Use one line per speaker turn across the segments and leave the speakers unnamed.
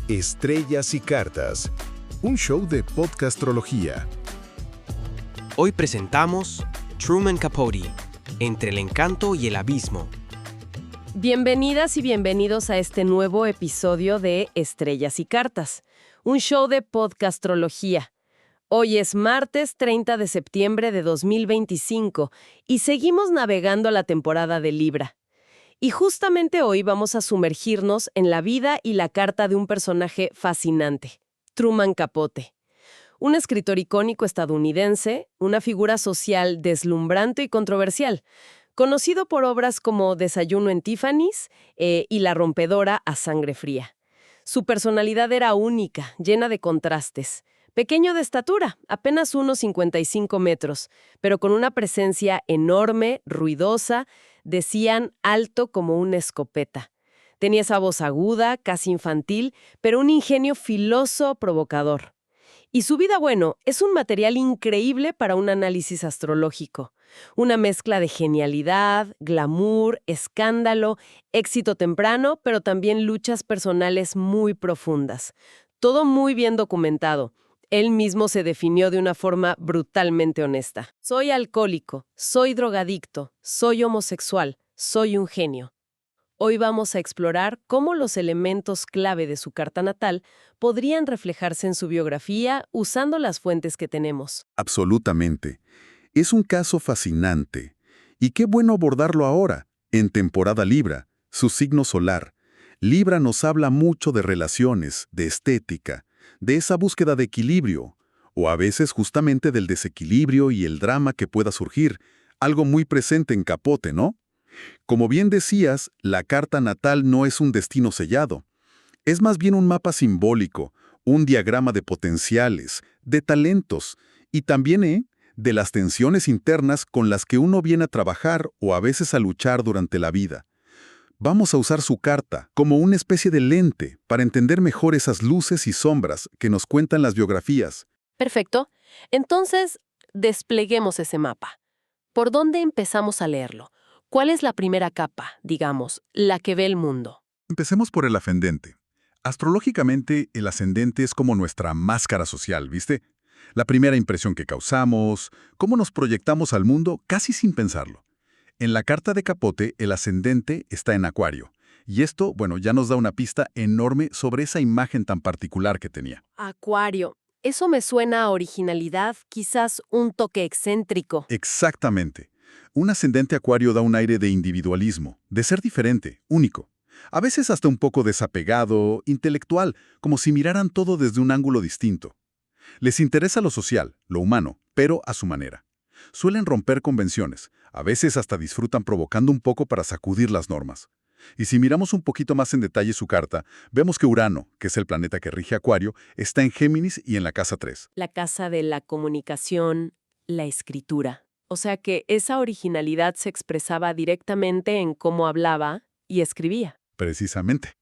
Estrellas y Cartas, un show de podcastrología.
Hoy presentamos Truman Capote, Entre el encanto y el abismo.
Bienvenidas y bienvenidos a este nuevo episodio de Estrellas y Cartas, un show de podcastrología. Hoy es martes 30 de septiembre de 2025 y seguimos navegando la temporada de Libra. Y justamente hoy vamos a sumergirnos en la vida y la carta de un personaje fascinante, Truman Capote. Un escritor icónico estadounidense, una figura social deslumbrante y controversial, conocido por obras como Desayuno en Tiffany's y La rompedora a sangre fría. Su personalidad era única, llena de contrastes. Pequeño de estatura, apenas unos 55 metros, pero con una presencia enorme, ruidosa, decían alto como una escopeta. Tenía esa voz aguda, casi infantil, pero un ingenio filoso, provocador. Y su vida, bueno, es un material increíble para un análisis astrológico. Una mezcla de genialidad, glamour, escándalo, éxito temprano, pero también luchas personales muy profundas. Todo muy bien documentado. Él mismo se definió de una forma brutalmente honesta. Soy alcohólico, soy drogadicto, soy homosexual, soy un genio. Hoy vamos a explorar cómo los elementos clave de su carta natal podrían reflejarse en su biografía usando las fuentes que tenemos.
Absolutamente. Es un caso fascinante. Y qué bueno abordarlo ahora, en temporada Libra, su signo solar. Libra nos habla mucho de relaciones, de estética, de esa búsqueda de equilibrio, o a veces justamente del desequilibrio y el drama que pueda surgir, algo muy presente en Capote, ¿no? Como bien decías, la carta natal no es un destino sellado. Es más bien un mapa simbólico, un diagrama de potenciales, de talentos, y también de las tensiones internas con las que uno viene a trabajar o a veces a luchar durante la vida. Vamos a usar su carta como una especie de lente para entender mejor esas luces y sombras que nos cuentan las biografías.
Perfecto. Entonces, despleguemos ese mapa. ¿Por dónde empezamos a leerlo? ¿Cuál es la primera capa, digamos, la que ve el mundo?
Empecemos por el ascendente. Astrológicamente, el ascendente es como nuestra máscara social, ¿viste? La primera impresión que causamos, cómo nos proyectamos al mundo casi sin pensarlo. En la carta de Capote, el ascendente está en Acuario. Y esto, bueno, ya nos da una pista enorme sobre esa imagen tan particular que tenía.
Acuario. Eso me suena a originalidad, quizás un toque excéntrico.
Exactamente. Un ascendente Acuario da un aire de individualismo, de ser diferente, único. A veces hasta un poco desapegado, intelectual, como si miraran todo desde un ángulo distinto. Les interesa lo social, lo humano, pero a su manera. Suelen romper convenciones, a veces hasta disfrutan provocando un poco para sacudir las normas. Y si miramos un poquito más en detalle su carta, vemos que Urano, que es el planeta que rige Acuario, está en Géminis y en la casa 3.
La casa de la comunicación, la escritura. O sea que esa originalidad se expresaba directamente en cómo hablaba y escribía.
Precisamente.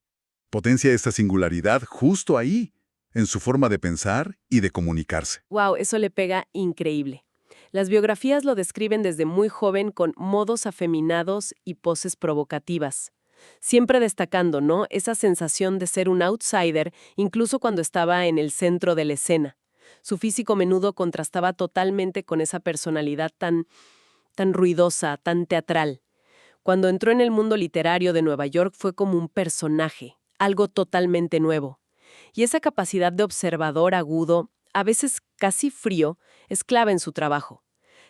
Potencia esta singularidad justo ahí, en su forma de pensar y de comunicarse.
Wow, eso le pega increíble. Las biografías lo describen desde muy joven con modos afeminados y poses provocativas. Siempre destacando, ¿no?, esa sensación de ser un outsider, incluso cuando estaba en el centro de la escena. Su físico menudo contrastaba totalmente con esa personalidad tan ruidosa, tan teatral. Cuando entró en el mundo literario de Nueva York fue como un personaje, algo totalmente nuevo. Y esa capacidad de observador agudo, a veces casi frío, es clave en su trabajo.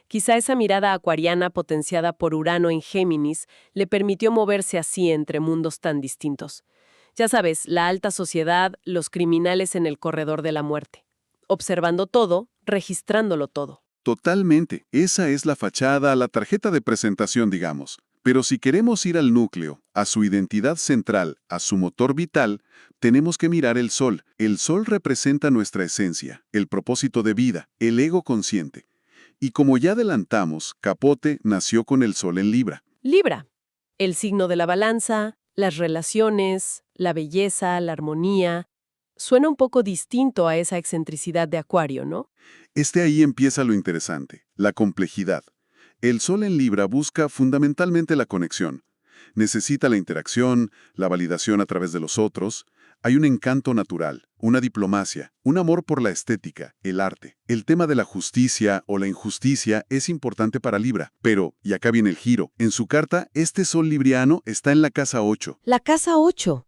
Quizá esa mirada acuariana potenciada por Urano en Géminis le permitió moverse así entre mundos tan distintos. Ya sabes, la alta sociedad, los criminales en el corredor de la muerte. Observando todo, registrándolo todo.
Totalmente. Esa es la fachada, la tarjeta de presentación, digamos. Pero si queremos ir al núcleo, a su identidad central, a su motor vital, tenemos que mirar el Sol. El Sol representa nuestra esencia, el propósito de vida, el ego consciente. Y como ya adelantamos, Capote nació con el Sol en Libra.
Libra, el signo de la balanza, las relaciones, la belleza, la armonía. Suena un poco distinto a esa excentricidad de Acuario, ¿no?
Ahí empieza lo interesante, la complejidad. El Sol en Libra busca fundamentalmente la conexión. Necesita la interacción, la validación a través de los otros. Hay un encanto natural, una diplomacia, un amor por la estética, el arte. El tema de la justicia o la injusticia es importante para Libra, pero, y acá viene el giro, en su carta, este sol libriano está en la casa 8.
La casa 8.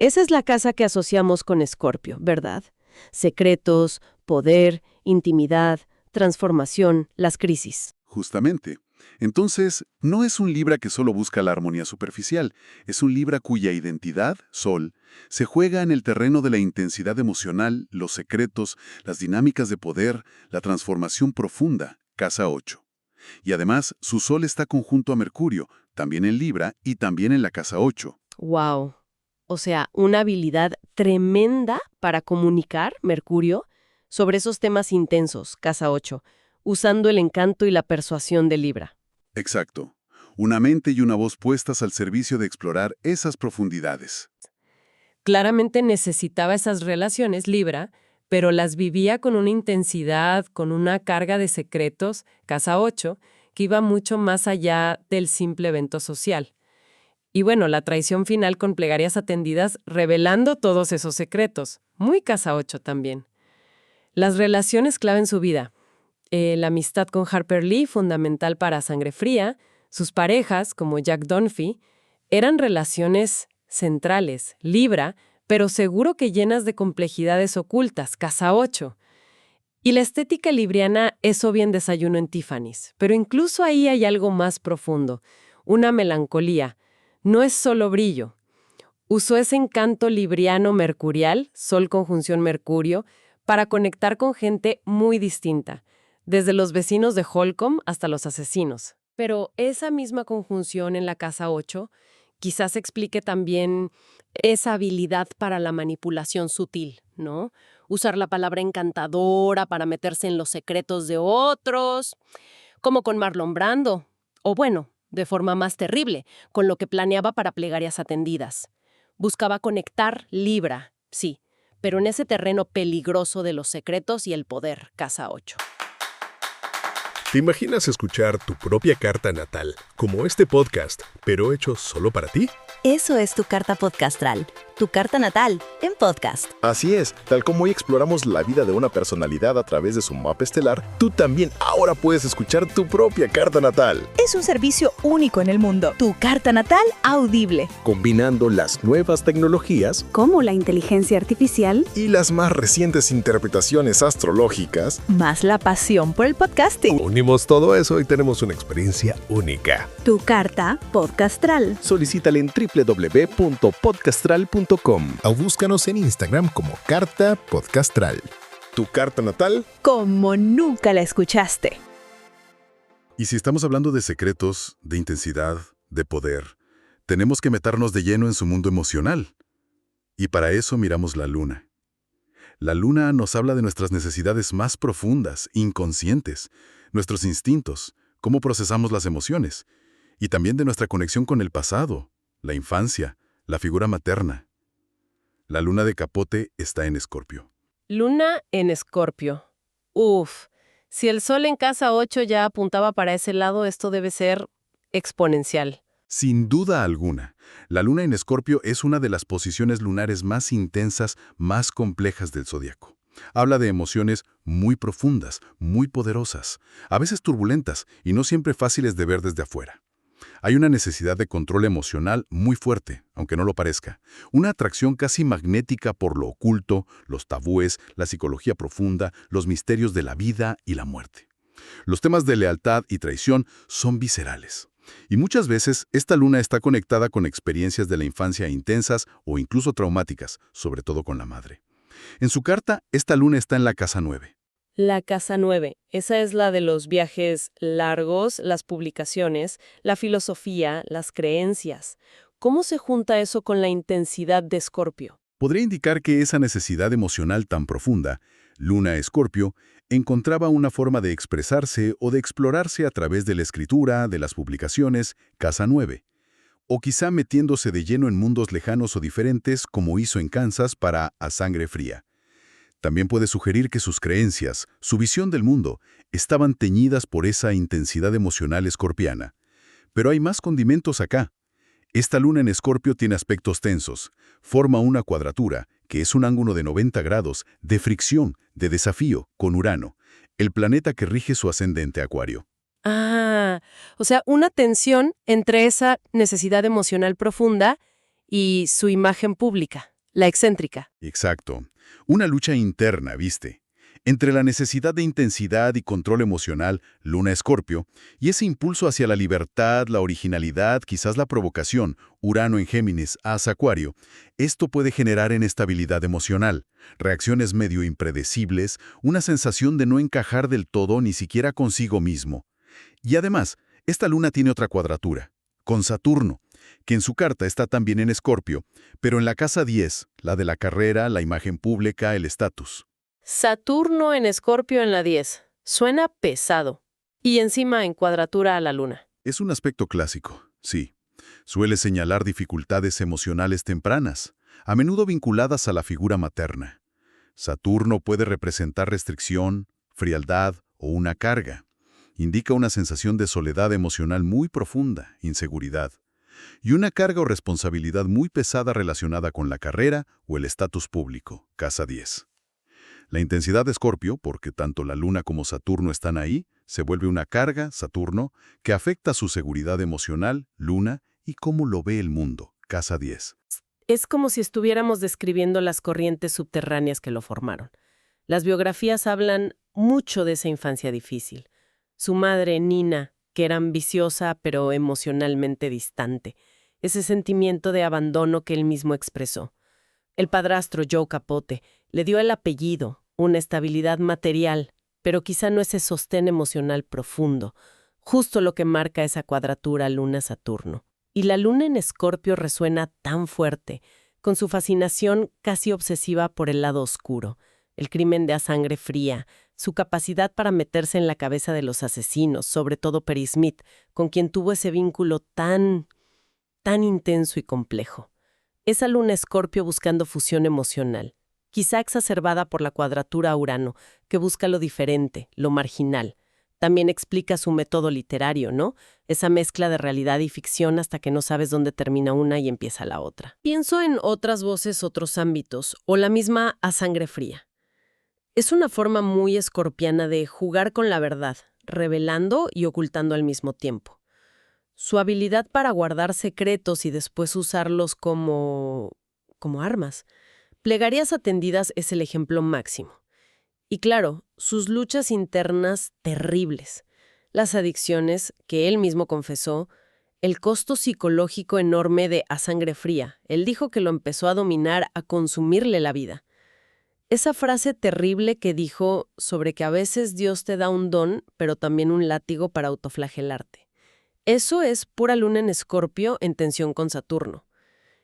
Esa es la casa que asociamos con Escorpio, ¿verdad? Secretos, poder, intimidad, transformación, las crisis.
Justamente. Entonces, no es un Libra que solo busca la armonía superficial, es un Libra cuya identidad, Sol, se juega en el terreno de la intensidad emocional, los secretos, las dinámicas de poder, la transformación profunda, casa 8. Y además, su Sol está conjunto a Mercurio, también en Libra y también en la casa 8.
¡Wow! O sea, una habilidad tremenda para comunicar, Mercurio, sobre esos temas intensos, casa 8, usando el encanto y la persuasión de Libra.
Exacto. Una mente y una voz puestas al servicio de explorar esas profundidades.
Claramente necesitaba esas relaciones, Libra, pero las vivía con una intensidad, con una carga de secretos, casa 8, que iba mucho más allá del simple evento social. Y bueno, la traición final con plegarias atendidas revelando todos esos secretos. Muy casa 8 también. Las relaciones clave en su vida. La amistad con Harper Lee, fundamental para Sangre Fría. Sus parejas, como Jack Dunphy, eran relaciones centrales, Libra, pero seguro que llenas de complejidades ocultas, casa 8. Y la estética libriana es obvia en Desayuno en Tiffany's, pero incluso ahí hay algo más profundo, una melancolía. No es solo brillo. Usó ese encanto libriano mercurial, Sol conjunción Mercurio, para conectar con gente muy distinta, desde los vecinos de Holcomb hasta los asesinos. Pero esa misma conjunción en la casa 8 quizás explique también esa habilidad para la manipulación sutil, ¿no? Usar la palabra encantadora para meterse en los secretos de otros, como con Marlon Brando, o bueno, de forma más terrible, con lo que planeaba para Plegarias Atendidas. Buscaba conectar Libra, sí, pero en ese terreno peligroso de los secretos y el poder, casa 8.
¿Te imaginas escuchar tu propia carta natal, como este podcast, pero hecho solo para ti?
Eso es Tu Carta Podcastral, tu carta natal en podcast.
Así es, tal como hoy exploramos la vida de una personalidad a través de su mapa estelar, tú también ahora puedes escuchar tu propia carta natal,
Es un servicio único en el mundo. Tu Carta Natal audible.
combinando las nuevas tecnologías
Como la inteligencia artificial,
y las más recientes interpretaciones astrológicas.
más la pasión por el podcasting.
Unimos todo eso y tenemos una experiencia única.
Tu Carta Podcastral.
Solicítala en www.podcastral.com.
O búscanos en Instagram como Carta Podcastral.
Tu carta natal.
Como nunca la escuchaste.
Y si estamos hablando de secretos, de intensidad, de poder, tenemos que meternos de lleno en su mundo emocional. Y para eso miramos la luna. La luna nos habla de nuestras necesidades más profundas, inconscientes, nuestros instintos, cómo procesamos las emociones, y también de nuestra conexión con el pasado, la infancia, la figura materna. La luna de Capote está en Escorpio.
Luna en Escorpio. Uf, si el Sol en casa 8 ya apuntaba para ese lado, esto debe ser exponencial.
Sin duda alguna, la luna en Escorpio es una de las posiciones lunares más intensas, más complejas del zodiaco. Habla de emociones muy profundas, muy poderosas, a veces turbulentas y no siempre fáciles de ver desde afuera. Hay una necesidad de control emocional muy fuerte, aunque no lo parezca. Una atracción casi magnética por lo oculto, los tabúes, la psicología profunda, los misterios de la vida y la muerte. Los temas de lealtad y traición son viscerales. Y muchas veces esta luna está conectada con experiencias de la infancia intensas o incluso traumáticas, sobre todo con la madre. En su carta, esta luna está en la casa 9.
La casa 9, esa es la de los viajes largos, las publicaciones, la filosofía, las creencias. ¿Cómo se junta eso con la intensidad de Escorpio?
Podría indicar que esa necesidad emocional tan profunda, Luna Escorpio, encontraba una forma de expresarse o de explorarse a través de la escritura, de las publicaciones, casa 9. O quizá metiéndose de lleno en mundos lejanos o diferentes como hizo en Kansas para A Sangre Fría. También puede sugerir que sus creencias, su visión del mundo, estaban teñidas por esa intensidad emocional escorpiana. Pero hay más condimentos acá. Esta luna en Escorpio tiene aspectos tensos, forma una cuadratura, que es un ángulo de 90 grados de fricción, de desafío, con Urano, el planeta que rige su ascendente Acuario.
Ah, o sea, una tensión entre esa necesidad emocional profunda y su imagen pública, la excéntrica.
Exacto. Una lucha interna, ¿viste? Entre la necesidad de intensidad y control emocional, Luna-Escorpio, y ese impulso hacia la libertad, la originalidad, quizás la provocación, Urano en Géminis, As-Acuario, esto puede generar inestabilidad emocional, reacciones medio impredecibles, una sensación de no encajar del todo ni siquiera consigo mismo. Y además, esta luna tiene otra cuadratura, con Saturno, que en su carta está también en Escorpio, pero en la casa 10, la de la carrera, la imagen pública, el estatus.
Saturno en Escorpio en la 10. Suena pesado. Y encima en cuadratura a la luna.
Es un aspecto clásico, sí. Suele señalar dificultades emocionales tempranas, a menudo vinculadas a la figura materna. Saturno puede representar restricción, frialdad o una carga. Indica una sensación de soledad emocional muy profunda, inseguridad, y una carga o responsabilidad muy pesada relacionada con la carrera o el estatus público, casa 10. La intensidad de Escorpio, porque tanto la Luna como Saturno están ahí, se vuelve una carga, Saturno, que afecta su seguridad emocional, Luna, y cómo lo ve el mundo, casa 10.
Es como si estuviéramos describiendo las corrientes subterráneas que lo formaron. Las biografías hablan mucho de esa infancia difícil. Su madre, Nina, que era ambiciosa pero emocionalmente distante. Ese sentimiento de abandono que él mismo expresó. El padrastro, Joe Capote, le dio el apellido, una estabilidad material, pero quizá no ese sostén emocional profundo, justo lo que marca esa cuadratura Luna-Saturno. Y la luna en Escorpio resuena tan fuerte, con su fascinación casi obsesiva por el lado oscuro, el crimen de a sangre fría, su capacidad para meterse en la cabeza de los asesinos, sobre todo Perry Smith, con quien tuvo ese vínculo tan intenso y complejo. Esa luna Escorpio buscando fusión emocional, quizá exacerbada por la cuadratura a Urano, que busca lo diferente, lo marginal. También explica su método literario, ¿no? Esa mezcla de realidad y ficción hasta que no sabes dónde termina una y empieza la otra. Pienso en otras voces, otros ámbitos, o la misma a sangre fría. Es una forma muy escorpiana de jugar con la verdad, revelando y ocultando al mismo tiempo. Su habilidad para guardar secretos y después usarlos como armas. Plegarias atendidas es el ejemplo máximo. Y claro, sus luchas internas terribles. Las adicciones, que él mismo confesó, el costo psicológico enorme de a sangre fría. Él dijo que lo empezó a dominar, a consumirle la vida. Esa frase terrible que dijo sobre que a veces Dios te da un don, pero también un látigo para autoflagelarte. Eso es pura luna en Escorpio en tensión con Saturno.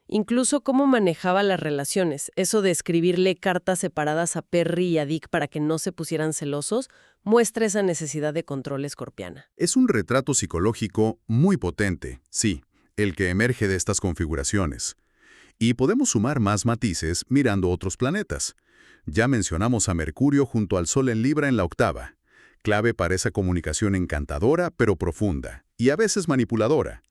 Incluso cómo manejaba las relaciones, eso de escribirle cartas separadas a Perry y a Dick para que no se pusieran celosos, muestra esa necesidad de control escorpiana.
Es un retrato psicológico muy potente, sí, el que emerge de estas configuraciones. Y podemos sumar más matices mirando otros planetas. Ya mencionamos a Mercurio junto al Sol en Libra en la octava, clave para esa comunicación encantadora pero profunda, y a veces manipuladora.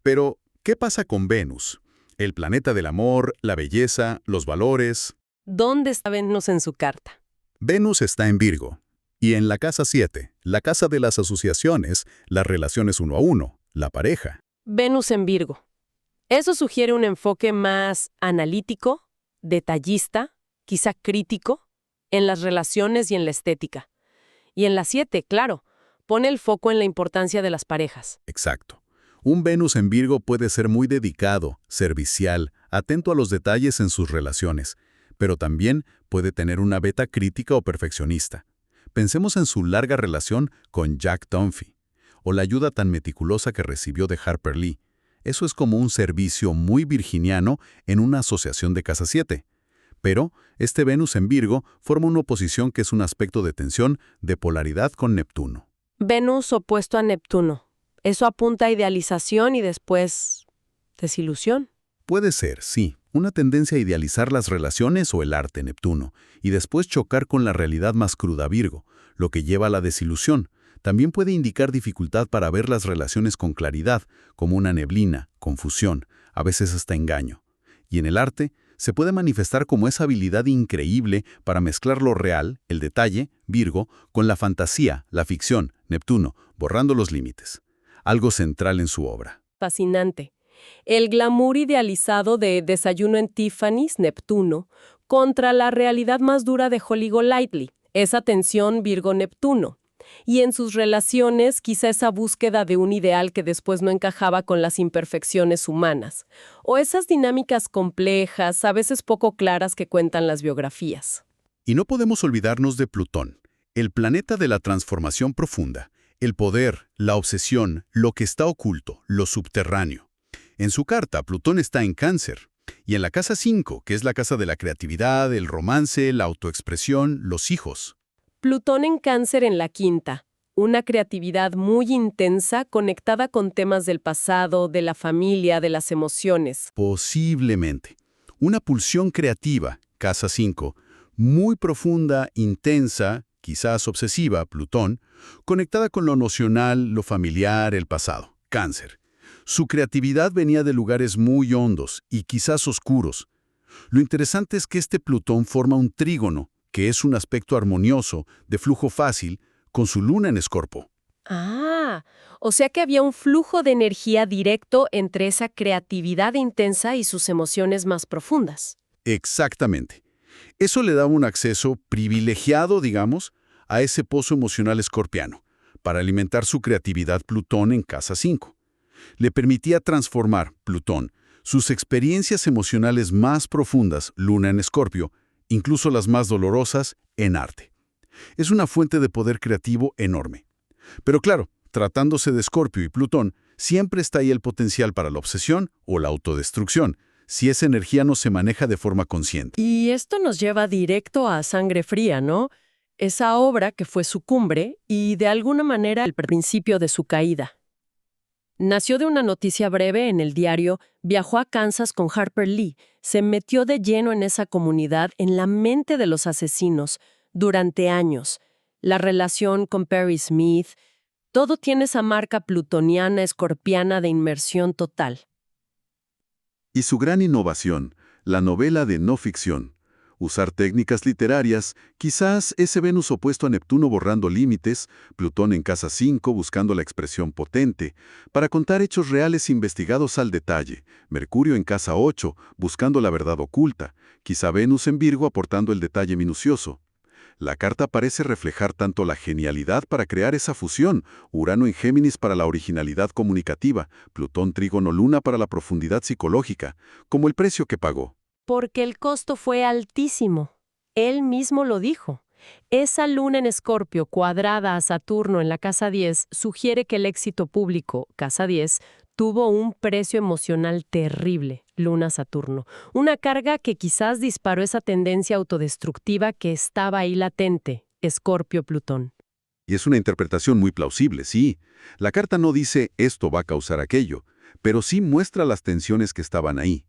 Pero, ¿qué pasa con Venus? El planeta del amor, la belleza, los valores.
¿Dónde está Venus en su carta?
Venus está en Virgo. Y en la casa 7, la casa de las asociaciones, las relaciones uno a uno, la pareja.
Venus en Virgo. Eso sugiere un enfoque más analítico, detallista, quizá crítico, en las relaciones y en la estética. Y en la 7, claro, pone el foco en la importancia de las parejas.
Exacto. Un Venus en Virgo puede ser muy dedicado, servicial, atento a los detalles en sus relaciones, pero también puede tener una beta crítica o perfeccionista. Pensemos en su larga relación con Jack Dunphy, o la ayuda tan meticulosa que recibió de Harper Lee. Eso es como un servicio muy virginiano en una asociación de casa 7. Pero este Venus en Virgo forma una oposición que es un aspecto de tensión, de polaridad con Neptuno.
Venus opuesto a Neptuno. Eso apunta a idealización y después desilusión.
Puede ser, sí, una tendencia a idealizar las relaciones o el arte Neptuno, y después chocar con la realidad más cruda Virgo, lo que lleva a la desilusión. También puede indicar dificultad para ver las relaciones con claridad, como una neblina, confusión, a veces hasta engaño. Y en el arte, se puede manifestar como esa habilidad increíble para mezclar lo real, el detalle, Virgo, con la fantasía, la ficción, Neptuno, borrando los límites. Algo central en su obra.
Fascinante. El glamour idealizado de Desayuno en Tiffany's, Neptuno, contra la realidad más dura de Holly Golightly, esa tensión Virgo-Neptuno. Y en sus relaciones, quizá esa búsqueda de un ideal que después no encajaba con las imperfecciones humanas, o esas dinámicas complejas, a veces poco claras que cuentan las biografías.
Y no podemos olvidarnos de Plutón, el planeta de la transformación profunda, el poder, la obsesión, lo que está oculto, lo subterráneo. En su carta, Plutón está en Cáncer, y en la casa 5, que es la casa de la creatividad, el romance, la autoexpresión, los hijos.
Plutón en Cáncer en la quinta, una creatividad muy intensa conectada con temas del pasado, de la familia, de las emociones.
Posiblemente. Una pulsión creativa, casa 5, muy profunda, intensa, quizás obsesiva, Plutón, conectada con lo emocional, lo familiar, el pasado, Cáncer. Su creatividad venía de lugares muy hondos y quizás oscuros. Lo interesante es que este Plutón forma un trígono, que es un aspecto armonioso, de flujo fácil, con su luna en Escorpio.
Ah, o sea que había un flujo de energía directo entre esa creatividad intensa y sus emociones más profundas.
Exactamente. Eso le daba un acceso privilegiado, digamos, a ese pozo emocional escorpiano, para alimentar su creatividad Plutón en casa 5. Le permitía transformar, Plutón, sus experiencias emocionales más profundas, luna en Escorpio, incluso las más dolorosas, en arte. Es una fuente de poder creativo enorme. Pero claro, tratándose de Escorpio y Plutón, siempre está ahí el potencial para la obsesión o la autodestrucción, si esa energía no se maneja de forma consciente.
Y esto nos lleva directo a Sangre Fría, ¿no? Esa obra que fue su cumbre y de alguna manera el principio de su caída. Nació de una noticia breve en el diario, viajó a Kansas con Harper Lee, se metió de lleno en esa comunidad, en la mente de los asesinos, durante años. La relación con Perry Smith, todo tiene esa marca plutoniana, escorpiana de inmersión total.
Y su gran innovación, la novela de no ficción. Usar técnicas literarias, quizás ese Venus opuesto a Neptuno borrando límites, Plutón en casa 5 buscando la expresión potente, para contar hechos reales investigados al detalle, Mercurio en casa 8 buscando la verdad oculta, quizá Venus en Virgo aportando el detalle minucioso. La carta parece reflejar tanto la genialidad para crear esa fusión, Urano en Géminis para la originalidad comunicativa, Plutón trígono Luna para la profundidad psicológica, como el precio que pagó.
Porque el costo fue altísimo. Él mismo lo dijo. Esa luna en Escorpio cuadrada a Saturno en la casa 10 sugiere que el éxito público, casa 10, tuvo un precio emocional terrible, Luna-Saturno. Una carga que quizás disparó esa tendencia autodestructiva que estaba ahí latente, Escorpio-Plutón.
Y es una interpretación muy plausible, sí. La carta no dice esto va a causar aquello, pero sí muestra las tensiones que estaban ahí.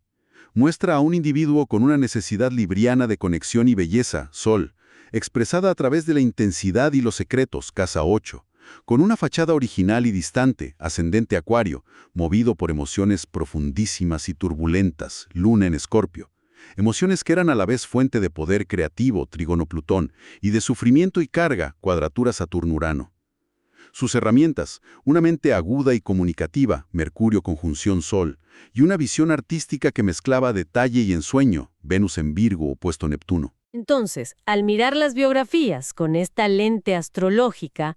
Muestra a un individuo con una necesidad libriana de conexión y belleza, Sol, expresada a través de la intensidad y los secretos, casa 8, con una fachada original y distante, ascendente Acuario, movido por emociones profundísimas y turbulentas, Luna en Escorpio. Emociones que eran a la vez fuente de poder creativo, trígono Plutón, y de sufrimiento y carga, cuadratura Saturno-Urano. Sus herramientas, una mente aguda y comunicativa, Mercurio conjunción Sol, y una visión artística que mezclaba detalle y ensueño, Venus en Virgo opuesto Neptuno.
Entonces, al mirar las biografías con esta lente astrológica,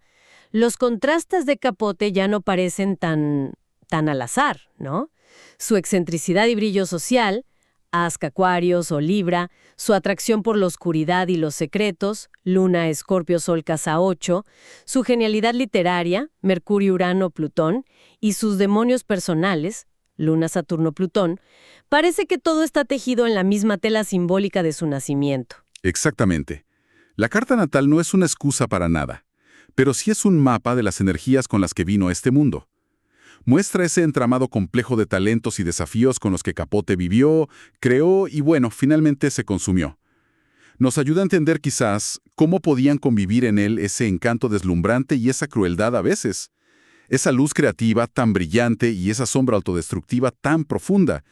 los contrastes de Capote ya no parecen tan al azar, ¿no? Su excentricidad y brillo social, Asca Acuarios o Libra, su atracción por la oscuridad y los secretos, Luna, Escorpio, Sol, casa 8, su genialidad literaria, Mercurio, Urano, Plutón, y sus demonios personales, Luna, Saturno, Plutón, parece que todo está tejido en la misma tela simbólica de su nacimiento.
Exactamente. La carta natal no es una excusa para nada, pero sí es un mapa de las energías con las que vino a este mundo. Muestra ese entramado complejo de talentos y desafíos con los que Capote vivió, creó y finalmente se consumió. Nos ayuda a entender quizás cómo podían convivir en él ese encanto deslumbrante y esa crueldad a veces. Esa luz creativa tan brillante y esa sombra autodestructiva tan profunda.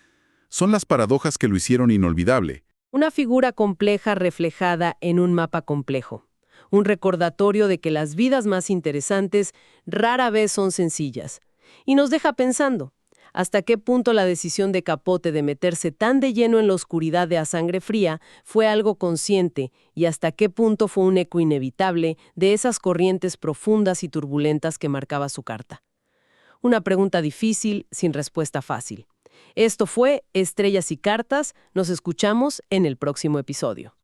Son las paradojas que lo hicieron inolvidable.
Una figura compleja reflejada en un mapa complejo. Un recordatorio de que las vidas más interesantes rara vez son sencillas. Y nos deja pensando, ¿hasta qué punto la decisión de Capote de meterse tan de lleno en la oscuridad de A Sangre Fría fue algo consciente y hasta qué punto fue un eco inevitable de esas corrientes profundas y turbulentas que marcaba su carta? Una pregunta difícil, sin respuesta fácil. Esto fue Estrellas y Cartas. Nos escuchamos en el próximo episodio.